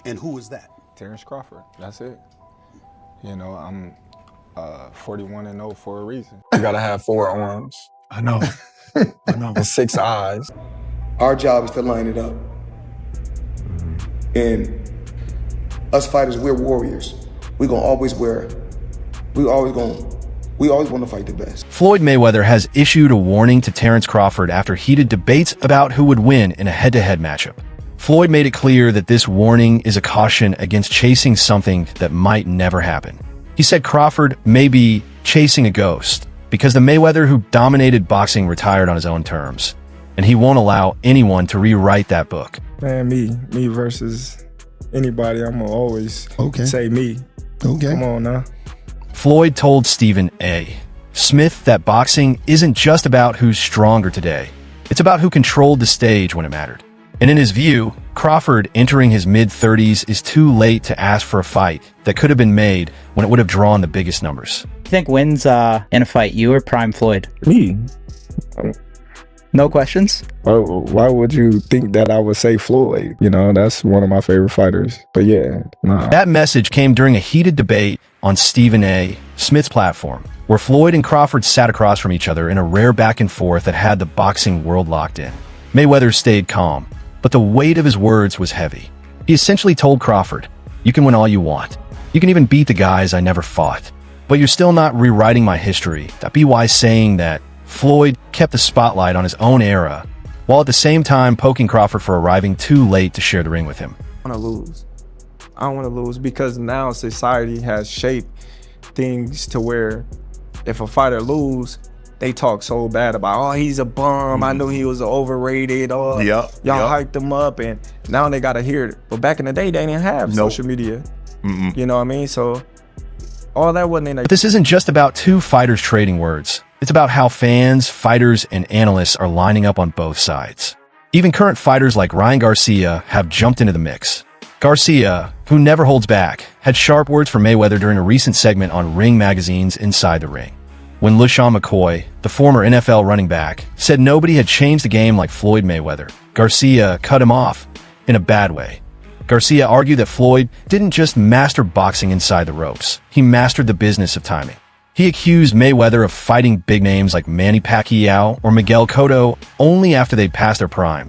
And who is that? Terence Crawford. That's it. You know, I'm 41-0 for a reason. You gotta have 4 arms. I know. I know. And 6 eyes. Our job is to line it up. And us fighters, we're warriors. We always want to fight the best. Floyd Mayweather has issued a warning to Terence Crawford after heated debates about who would win in a head-to-head matchup. Floyd made it clear that this warning is a caution against chasing something that might never happen. He said Crawford may be chasing a ghost because the Mayweather who dominated boxing retired on his own terms, and he won't allow anyone to rewrite that book. Man, me versus anybody, I'm gonna always say me. Okay. Come on now. Floyd told Stephen A. Smith that boxing isn't just about who's stronger today. It's about who controlled the stage when it mattered. And in his view, Crawford entering his mid-30s is too late to ask for a fight that could have been made when it would have drawn the biggest numbers. You think wins in a fight, you or Prime Floyd? Me. No questions? Why would you think that I would say Floyd? You know, that's one of my favorite fighters. But yeah, nah. That message came during a heated debate on Stephen A. Smith's platform, where Floyd and Crawford sat across from each other in a rare back and forth that had the boxing world locked in. Mayweather stayed calm, but the weight of his words was heavy. He essentially told Crawford, "You can win all you want. You can even beat the guys I never fought. But you're still not rewriting my history." BY saying that Floyd kept the spotlight on his own era, while at the same time poking Crawford for arriving too late to share the ring with him. I want to lose. I want to lose because now society has shaped things to where if a fighter lose, they talk so bad about, oh, he's a bum. I knew he was overrated. Oh, y'all hyped him up, and now they gotta hear it. But back in the day, they didn't have social media. You know what I mean? So all that wasn't in there. But this isn't just about two fighters trading words. It's about how fans, fighters, and analysts are lining up on both sides. Even current fighters like Ryan Garcia have jumped into the mix. Garcia, who never holds back, had sharp words for Mayweather during a recent segment on Ring Magazine's Inside the Ring. When LaShawn McCoy, the former NFL running back, said nobody had changed the game like Floyd Mayweather, Garcia cut him off in a bad way. Garcia argued that Floyd didn't just master boxing inside the ropes, he mastered the business of timing. He accused Mayweather of fighting big names like Manny Pacquiao or Miguel Cotto only after they'd passed their prime.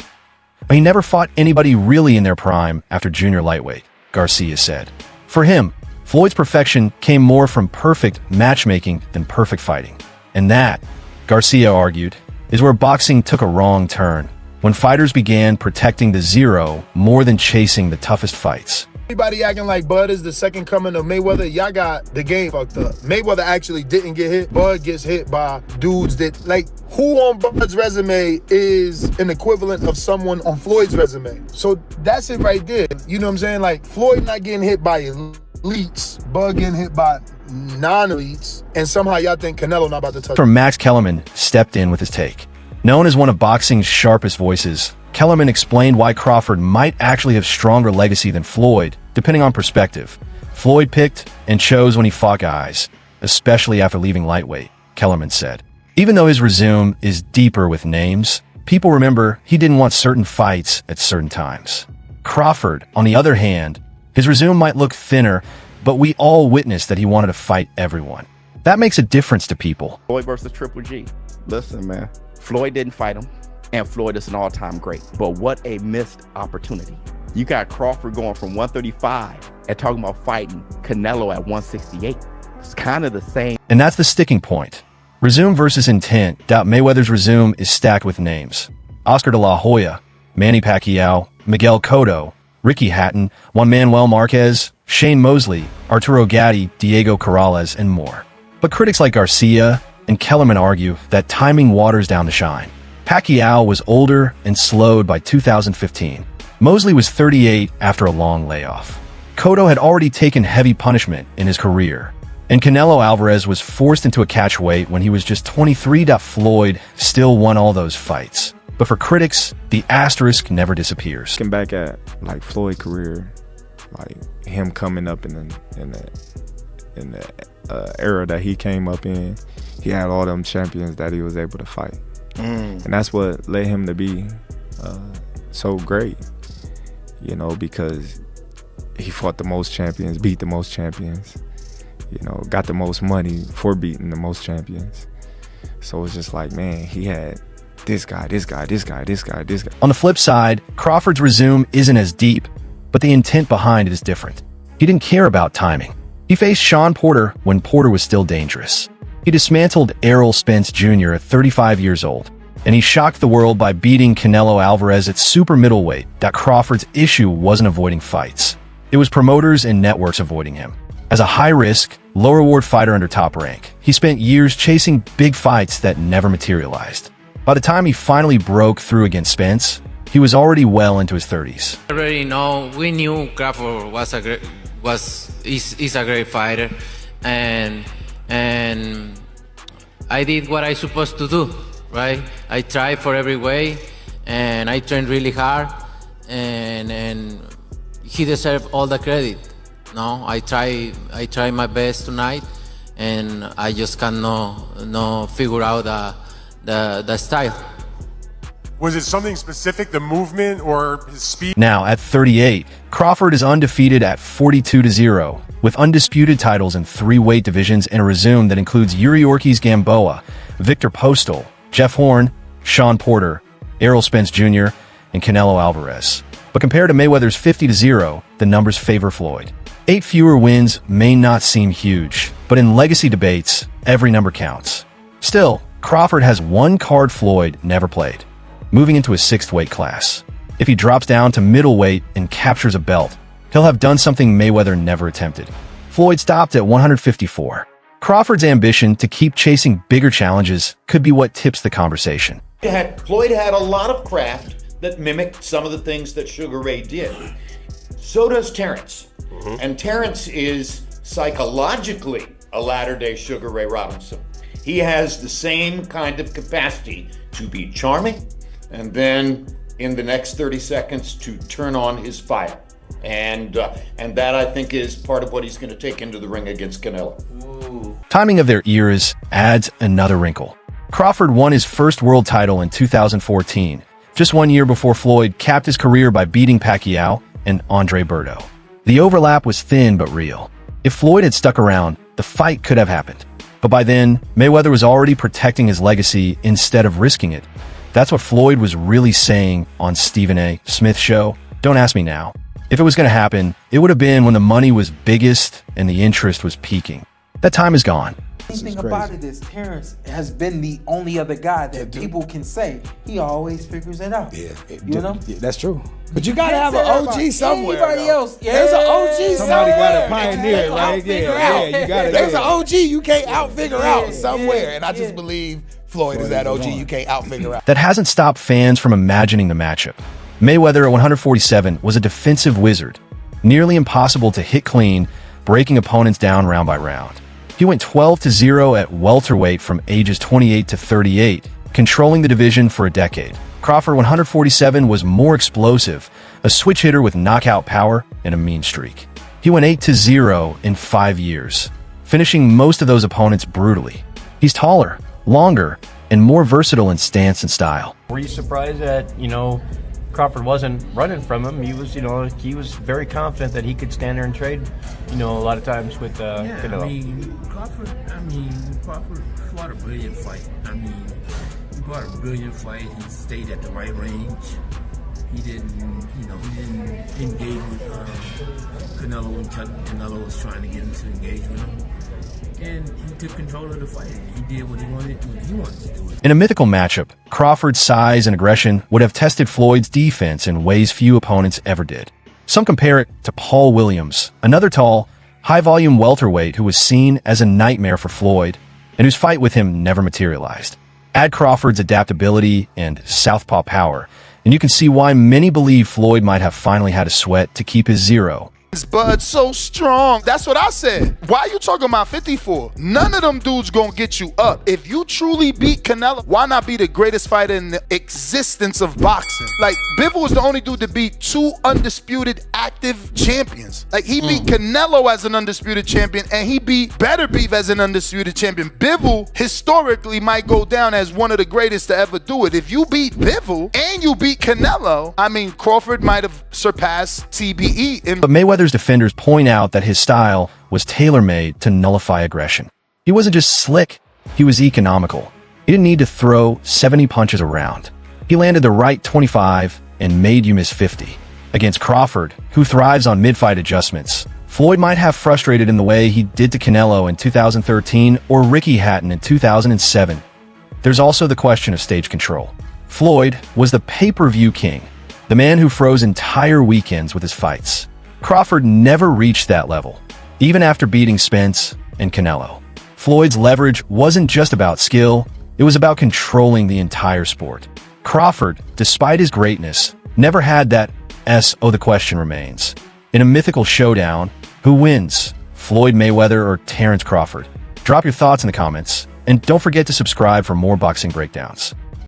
But he never fought anybody really in their prime after junior lightweight, Garcia said. For him, Floyd's perfection came more from perfect matchmaking than perfect fighting. And that, Garcia argued, is where boxing took a wrong turn, when fighters began protecting the zero more than chasing the toughest fights. Everybody acting like Bud is the second coming of Mayweather. Y'all got the game fucked up. Mayweather actually didn't get hit. Bud gets hit by dudes that, like, who on Bud's resume is an equivalent of someone on Floyd's resume? So that's it right there. You know what I'm saying? Like, Floyd not getting hit by elites, Bud getting hit by non-elites, and somehow y'all think Canelo not about to touch. From Max Kellerman stepped in with his take. Known as one of boxing's sharpest voices, Kellerman explained why Crawford might actually have stronger legacy than Floyd, depending on perspective. Floyd picked and chose when he fought guys, especially after leaving lightweight, Kellerman said. Even though his resume is deeper with names, people remember he didn't want certain fights at certain times. Crawford, on the other hand, his resume might look thinner, but we all witnessed that he wanted to fight everyone. That makes a difference to people. Floyd versus Triple G. Listen, man, Floyd didn't fight him, and Floyd is an all-time great. But what a missed opportunity. You got Crawford going from 135 and talking about fighting Canelo at 168. It's kind of the same. And that's the sticking point. Resume versus intent. Mayweather's resume is stacked with names. Oscar de la Hoya, Manny Pacquiao, Miguel Cotto, Ricky Hatton, Juan Manuel Marquez, Shane Mosley, Arturo Gatti, Diego Corrales, and more. But critics like Garcia and Kellerman argue that timing waters down the shine. Pacquiao was older and slowed by 2015. Mosley was 38 after a long layoff. Cotto had already taken heavy punishment in his career. And Canelo Alvarez was forced into a catch weight when he was just 23. Floyd still won all those fights. But for critics, the asterisk never disappears. Looking back at like Floyd's career, like him coming up in the era that he came up in, he had all them champions that he was able to fight. And that's what led him to be so great, you know, because he fought the most champions, beat the most champions, you know, got the most money for beating the most champions. So it's just like, man, he had this guy. On the flip side, Crawford's resume isn't as deep, but the intent behind it is different. He didn't care about timing. He faced Shawn Porter when Porter was still dangerous. He dismantled Errol Spence Jr. at 35 years old, and he shocked the world by beating Canelo Alvarez at super middleweight. That Crawford's issue wasn't avoiding fights. It was promoters and networks avoiding him. As a high-risk, low-reward fighter under top rank, he spent years chasing big fights that never materialized. By the time he finally broke through against Spence, he was already well into his 30s. We knew Crawford is a great fighter, and I did what I supposed to do, right? I tried for every way, and I trained really hard, and he deserved all the credit. No, I try my best tonight, and I just cannot figure out the style. Was it something specific, the movement or his speed? Now, at 38, Crawford is undefeated at 42-0, with undisputed titles in 3 weight divisions and a resume that includes Yuri Ortiz Gamboa, Victor Postal, Jeff Horn, Shawn Porter, Errol Spence Jr., and Canelo Alvarez. But compared to Mayweather's 50-0, the numbers favor Floyd. 8 fewer wins may not seem huge, but in legacy debates, every number counts. Still, Crawford has one card Floyd never played, moving into a 6th weight class. If he drops down to middleweight and captures a belt, he'll have done something Mayweather never attempted. Floyd stopped at 154. Crawford's ambition to keep chasing bigger challenges could be what tips the conversation. Floyd had a lot of craft that mimicked some of the things that Sugar Ray did. So does Terence. And Terence is psychologically a latter-day Sugar Ray Robinson. He has the same kind of capacity to be charming, and then in the next 30 seconds to turn on his fire. And that, I think, is part of what he's going to take into the ring against Canelo. Ooh. Timing of their eras adds another wrinkle. Crawford won his first world title in 2014, just 1 year before Floyd capped his career by beating Pacquiao and Andre Berto. The overlap was thin but real. If Floyd had stuck around, the fight could have happened. But by then, Mayweather was already protecting his legacy instead of risking it. That's what Floyd was really saying on Stephen A. Smith's show. Don't ask me now. If it was going to happen, it would have been when the money was biggest and the interest was peaking. That time is gone. The thing about it is Terence has been the only other guy that people can say he always figures it out. Yeah, you know? Yeah, that's true. But you gotta have an OG somewhere. Anybody else? Yeah. There's an OG Somebody somewhere. gotta pioneer it, right? Yeah, you gotta. There's an OG you can't outfigure out somewhere, and I just believe Floyd is that OG you can't outfigure out. That hasn't stopped fans from imagining the matchup. Mayweather at 147 was a defensive wizard, nearly impossible to hit clean, breaking opponents down round by round. He went 12-0 at welterweight from ages 28 to 38, controlling the division for a decade. Crawford 147 was more explosive, a switch hitter with knockout power and a mean streak. He went 8-0 in 5 years, finishing most of those opponents brutally. He's taller, longer, and more versatile in stance and style. Were you surprised that, Crawford wasn't running from him? He was very confident that he could stand there and trade, a lot of times with Canelo. Crawford fought a brilliant fight. He fought a brilliant fight. He stayed at the right range. He didn't engage with Canelo when Canelo was trying to get him to engage with him. And he took control of the fight. He did what he wanted to do. In a mythical matchup, Crawford's size and aggression would have tested Floyd's defense in ways few opponents ever did. Some compare it to Paul Williams, another tall, high-volume welterweight who was seen as a nightmare for Floyd and whose fight with him never materialized. Add Crawford's adaptability and southpaw power, and you can see why many believe Floyd might have finally had a sweat to keep his zero. Bud so strong. That's what I said. Why you talking about 54? None of them dudes gonna get you up. If you truly beat Canelo, why not be the greatest fighter in the existence of boxing? Like, Bivol was the only dude to beat 2 undisputed active champions. Like, he beat Canelo as an undisputed champion, and he beat Better Beef as an undisputed champion. Bivol historically might go down as one of the greatest to ever do it. If you beat Bivol and you beat Canelo, Crawford might have surpassed TBE. But Mayweather's Mayweather's defenders point out that his style was tailor-made to nullify aggression. He wasn't just slick, he was economical. He didn't need to throw 70 punches around. He landed the right 25 and made you miss 50. Against Crawford, who thrives on mid-fight adjustments, Floyd might have frustrated in the way he did to Canelo in 2013 or Ricky Hatton in 2007. There's also the question of stage control. Floyd was the pay-per-view king, the man who froze entire weekends with his fights. Crawford never reached that level, even after beating Spence and Canelo. Floyd's leverage wasn't just about skill, it was about controlling the entire sport. Crawford, despite his greatness, never had that "oh, the question remains." In a mythical showdown, who wins, Floyd Mayweather or Terence Crawford? Drop your thoughts in the comments, and don't forget to subscribe for more boxing breakdowns.